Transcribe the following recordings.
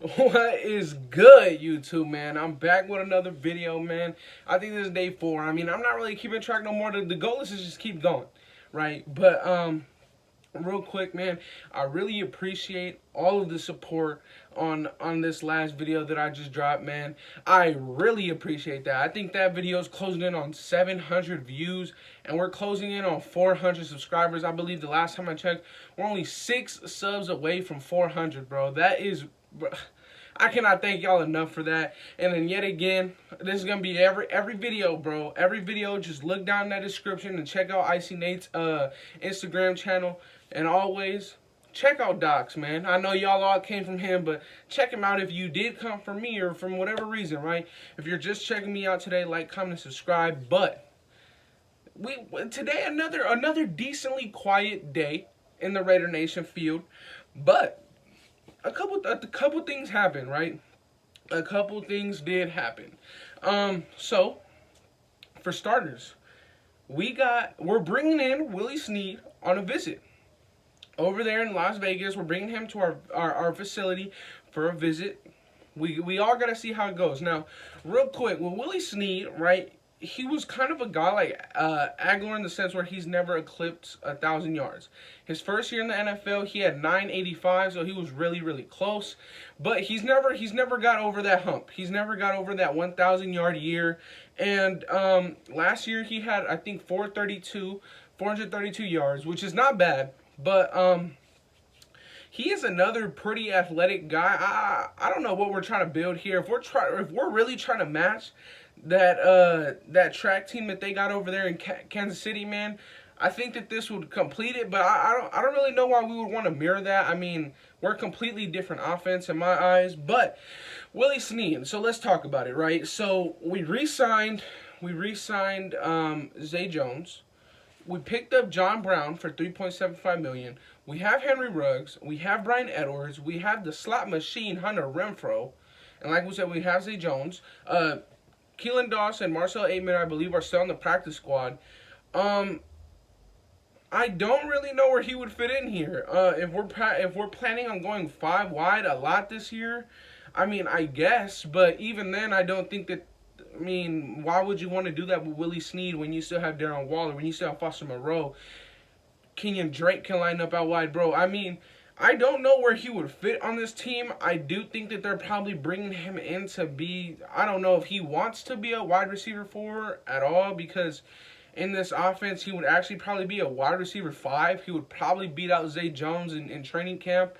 What is good, YouTube, man? I'm back with another video, man. I think this is day 4. I mean, I'm not really keeping track no more. The goal is to just keep going, right? But real quick, man, I really appreciate all of the support on this last video that I just dropped, man. I really appreciate that. I think that video is closing in on 700 views, and we're closing in on 400 subscribers. I believe the last time I checked, we're only 6 subs away from 400, bro. That is, I cannot thank y'all enough for that. And then yet again, this is gonna be every video, bro. Every video, just look down in that description and check out Icy Nate's Instagram channel. And always check out Docs, man. I know y'all all came from him, but check him out if you did come from me or from whatever reason, right? If you're just checking me out today, like, comment, and subscribe. But today another decently quiet day in the Raider Nation field, but a couple things happened, right? A couple things did happen. So for starters, we're bringing in Willie Snead on a visit over there in Las Vegas. We're bringing him to our facility for a visit. We all gotta see how it goes. Now, real quick, with Willie Snead, right? He was kind of a guy like Aguilar in the sense where he's never eclipsed 1,000 yards. His first year in the NFL, he had 985, so he was really close. But he's never got over that hump. He's never got over that 1,000-yard year. And last year he had, I think, 432 yards, which is not bad. But he is another pretty athletic guy. I don't know what we're trying to build here. If we're really trying to match that track team that they got over there in Kansas City, man, I think that this would complete it. But I don't really know why we would want to mirror that. I mean, we're a completely different offense in my eyes. But Willie Snead, so let's talk about it, right? So we re-signed Zay Jones. We picked up John Brown for $3.75 million. We have Henry Ruggs. We have Brian Edwards. We have the slot machine Hunter Renfro. And like we said, we have Zay Jones. Keelan Doss and Marcel Aitman, I believe, are still on the practice squad. I don't really know where he would fit in here. If we're planning on going 5 wide a lot this year, I mean, I guess. But even then, I don't think that. I mean, why would you want to do that with Willie Snead when you still have Darren Waller, when you still have Foster Moreau? Kenyon Drake can line up out wide, bro. I mean, I don't know where he would fit on this team. I do think that they're probably bringing him in to be, I don't know if he wants to be a wide receiver 4 at all, because in this offense, he would actually probably be a wide receiver 5. He would probably beat out Zay Jones in training camp.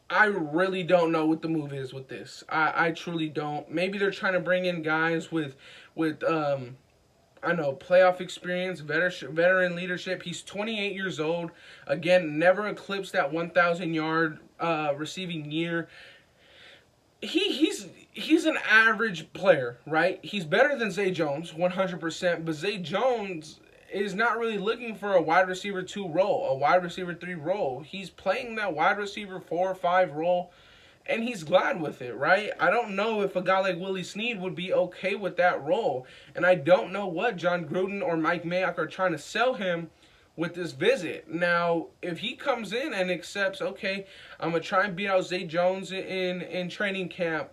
I really don't know what the move is with this. I truly don't. Maybe they're trying to bring in guys with I know, playoff experience, veteran leadership. He's 28 years old. Again, never eclipsed that 1,000-yard receiving year. He's an average player, right? He's better than Zay Jones, 100%. But Zay Jones is not really looking for a wide receiver 2 role, a wide receiver 3 role. He's playing that wide receiver 4 or 5 role, and he's glad with it, right? I don't know if a guy like Willie Snead would be okay with that role. And I don't know what John Gruden or Mike Mayock are trying to sell him with this visit. Now, if he comes in and accepts, okay, I'm going to try and beat out Zay Jones in training camp,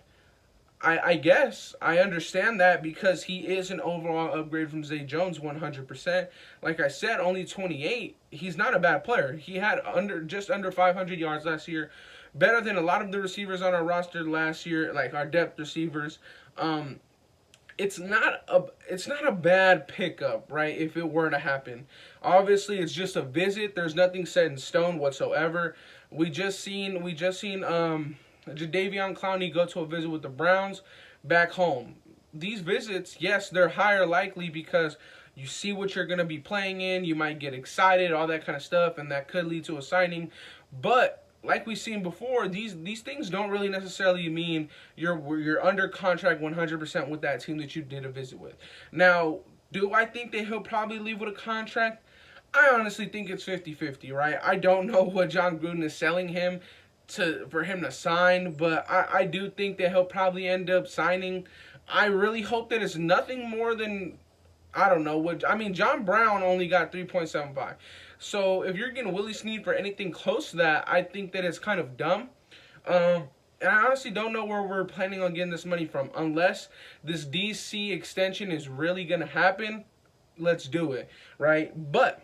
I guess I understand that, because he is an overall upgrade from Zay Jones 100%. Like I said, only 28. He's not a bad player. He had just under 500 yards last year. Better than a lot of the receivers on our roster last year, like our depth receivers. It's not a bad pickup, right? If it were to happen, obviously it's just a visit. There's nothing set in stone whatsoever. We just seen Jadeveon Clowney go to a visit with the Browns back home. These visits, yes, they're higher likely because you see what you're going to be playing in. You might get excited, all that kind of stuff, and that could lead to a signing. But like we've seen before, these things don't really necessarily mean you're under contract 100% with that team that you did a visit with. Now, do I think that he'll probably leave with a contract? I honestly think it's 50-50, right? I don't know what John Gruden is selling him for him to sign, but I do think that he'll probably end up signing. I really hope that it's nothing more than, I don't know what, I mean, John Brown only got 3.75. So if you're getting Willie Snead for anything close to that, I think that it's kind of dumb. And I honestly don't know where we're planning on getting this money from. Unless this DC extension is really going to happen, let's do it, right? But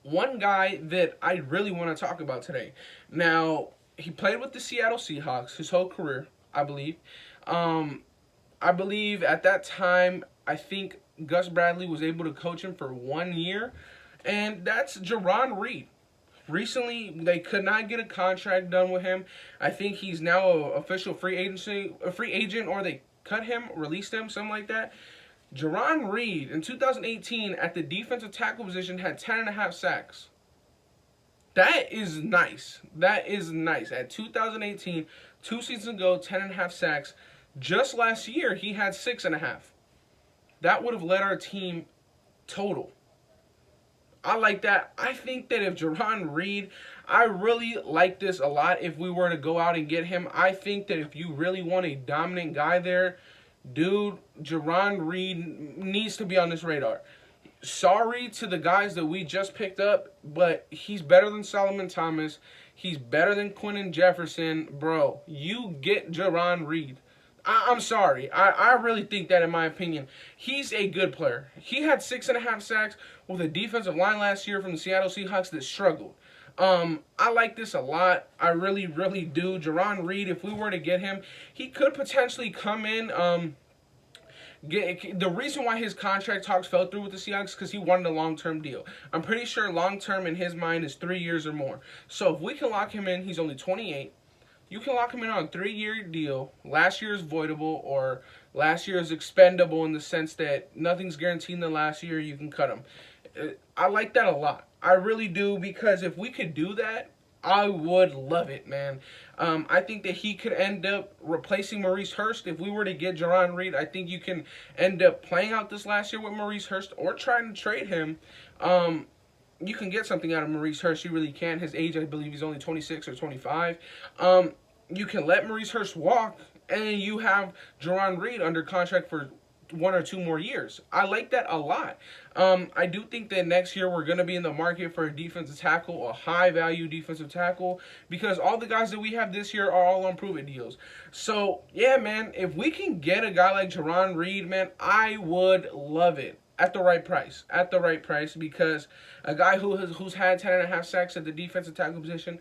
one guy that I really want to talk about today. Now, he played with the Seattle Seahawks his whole career, I believe. I believe at that time, I think Gus Bradley was able to coach him for 1 year, and that's Jaron Reed. Recently, they could not get a contract done with him. I think he's now an official free agent, or they cut him, released him, something like that. Jaron Reed, in 2018, at the defensive tackle position, had 10.5 sacks. That is nice. That is nice. At 2018, 2 seasons ago, 10.5 sacks. Just last year, he had 6.5. That would have led our team total. I like that. I think that if Jaron Reed, I really like this a lot if we were to go out and get him. I think that if you really want a dominant guy there, dude, Jaron Reed needs to be on this radar. Sorry to the guys that we just picked up, but he's better than Solomon Thomas. He's better than Quentin Jefferson. Bro, you get Jaron Reed. I'm sorry. I really think that, in my opinion. He's a good player. He had 6.5 sacks with a defensive line last year from the Seattle Seahawks that struggled. I like this a lot. I really, really do. Jaron Reed, if we were to get him, he could potentially come in. The reason why his contract talks fell through with the Seahawks is because he wanted a long-term deal. I'm pretty sure long-term in his mind is 3 years or more. So if we can lock him in, he's only 28. You can lock him in on a 3-year deal. Last year is voidable, or last year is expendable in the sense that nothing's guaranteed in the last year. You can cut him. I like that a lot. I really do, because if we could do that, I would love it, man. I think that he could end up replacing Maurice Hurst. If we were to get Jaron Reed, I think you can end up playing out this last year with Maurice Hurst or trying to trade him. You can get something out of Maurice Hurst. You really can. His age, I believe he's only 26 or 25. You can let Maurice Hurst walk, and you have Jaron Reed under contract for 1 or 2 more years. I like that a lot. I do think that next year we're going to be in the market for a defensive tackle, a high-value defensive tackle, because all the guys that we have this year are all on prove-it deals. So, yeah, man, if we can get a guy like Jaron Reed, man, I would love it. At the right price. At the right price, because a guy who's had 10.5 sacks at the defensive tackle position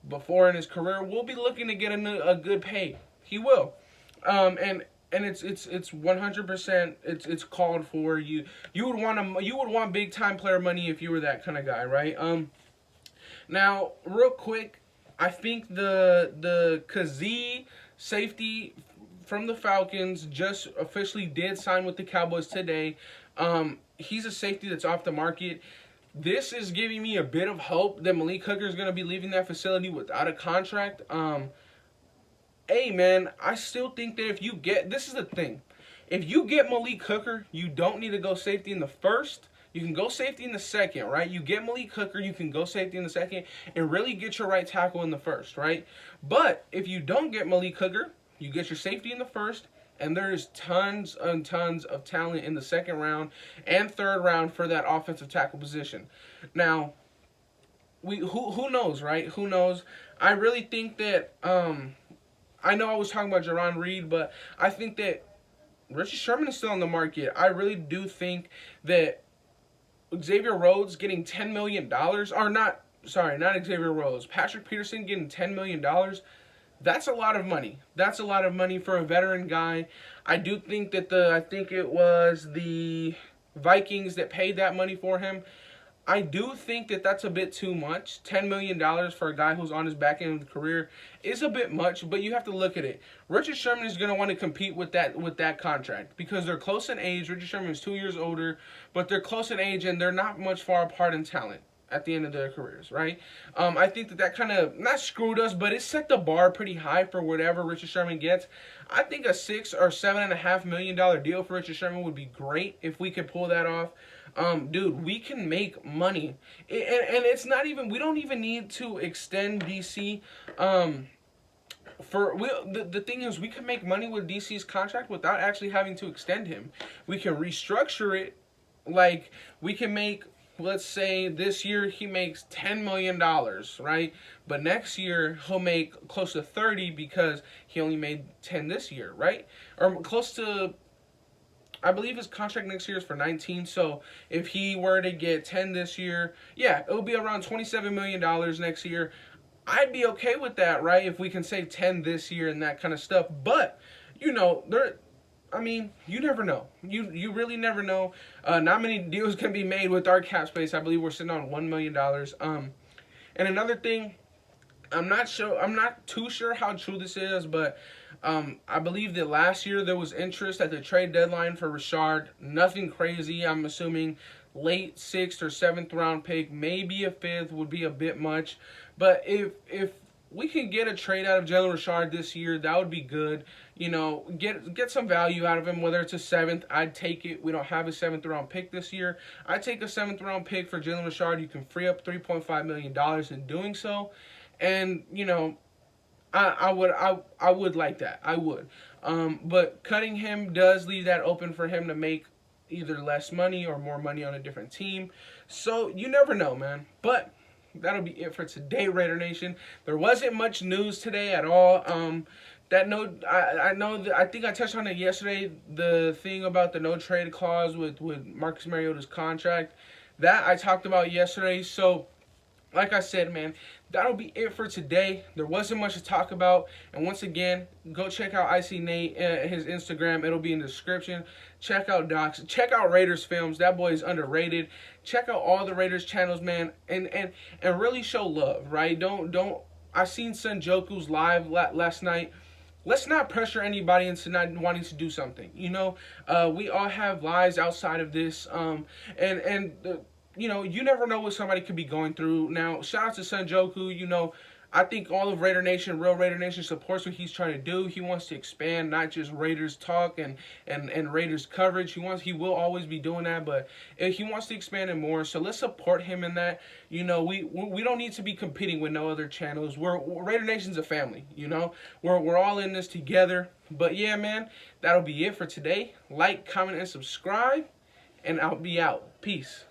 before in his career will be looking to get a good pay. He will. And it's 100%. It's called for. You would want big time player money if you were that kind of guy, right? Now, real quick, I think the Kazee safety from the Falcons just officially did sign with the Cowboys today. He's a safety that's off the market. This is giving me a bit of hope that Malik Hooker is going to be leaving that facility without a contract. Hey, man, I still think that if you get... This is the thing. If you get Malik Hooker, you don't need to go safety in the first. You can go safety in the second, right? You get Malik Hooker, you can go safety in the second and really get your right tackle in the first, right? But if you don't get Malik Hooker, you get your safety in the first, and there's tons and tons of talent in the second round and third round for that offensive tackle position. Now, who knows, right? Who knows? I really think that... I know I was talking about Jaron Reed, but I think that Richard Sherman is still on the market. I really do think that Xavier Rhodes getting $10 million, or not Xavier Rhodes, Patrick Peterson getting $10 million, that's a lot of money. That's a lot of money for a veteran guy. I do think that I think it was the Vikings that paid that money for him. I do think that that's a bit too much. $10 million for a guy who's on his back end of the career is a bit much, but you have to look at it. Richard Sherman is going to want to compete with that contract because they're close in age. Richard Sherman is 2 years older, but they're close in age and they're not much far apart in talent at the end of their careers, right? I think that kind of, not screwed us, but it set the bar pretty high for whatever Richard Sherman gets. I think a $6 or $7.5 million deal for Richard Sherman would be great if we could pull that off. Dude, we can make money. And it's not even, we don't even need to extend DC. The thing is, we can make money with DC's contract without actually having to extend him. We can restructure it. Like, we can make let's say this year he makes $10 million, right? But next year he'll make close to 30 because he only made 10 this year, right? Or close to, I believe his contract next year is for 19. So if he were to get 10 this year, yeah, it would be around $27 million next year. I'd be okay with that, right? If we can save 10 this year and that kind of stuff. But, you know, I mean, you never know. You really never know. Not many deals can be made with our cap space. I believe we're sitting on $1 million. And another thing, I'm not too sure how true this is, but I believe that last year there was interest at the trade deadline for Richard. Nothing crazy. I'm assuming late 6th or 7th round pick, maybe a 5th would be a bit much. But if we can get a trade out of Jaron Reed this year, that would be good. You know, get some value out of him, whether it's a 7th, I'd take it. We don't have a 7th round pick this year. I'd take a 7th round pick for Jaron Reed. You can free up $3.5 million in doing so. And, you know, I would like that. I would. But cutting him does leave that open for him to make either less money or more money on a different team. So you never know, man. But that'll be it for today, Raider Nation. There wasn't much news today at all. I think I touched on it yesterday, the thing about the no trade clause with Marcus Mariota's contract. That I talked about yesterday. So, like I said, man, that'll be it for today. There wasn't much to talk about. And once again, go check out Icy Nate, his Instagram. It'll be in the description. Check out Docs. Check out Raiders Films. That boy is underrated. Check out all the Raiders channels, man. And really show love, right? Don't. I seen Senjoku's live last night. Let's not pressure anybody into not wanting to do something. You know, we all have lives outside of this. You know, you never know what somebody could be going through. Now, shout out to Senjoku. You know, I think all of Raider Nation, real Raider Nation, supports what he's trying to do. He wants to expand, not just Raiders talk and Raiders coverage. He will always be doing that, but he wants to expand it more. So let's support him in that. You know, we don't need to be competing with no other channels. Raider Nation's a family. You know, we're all in this together. But yeah, man, that'll be it for today. Like, comment, and subscribe, and I'll be out. Peace.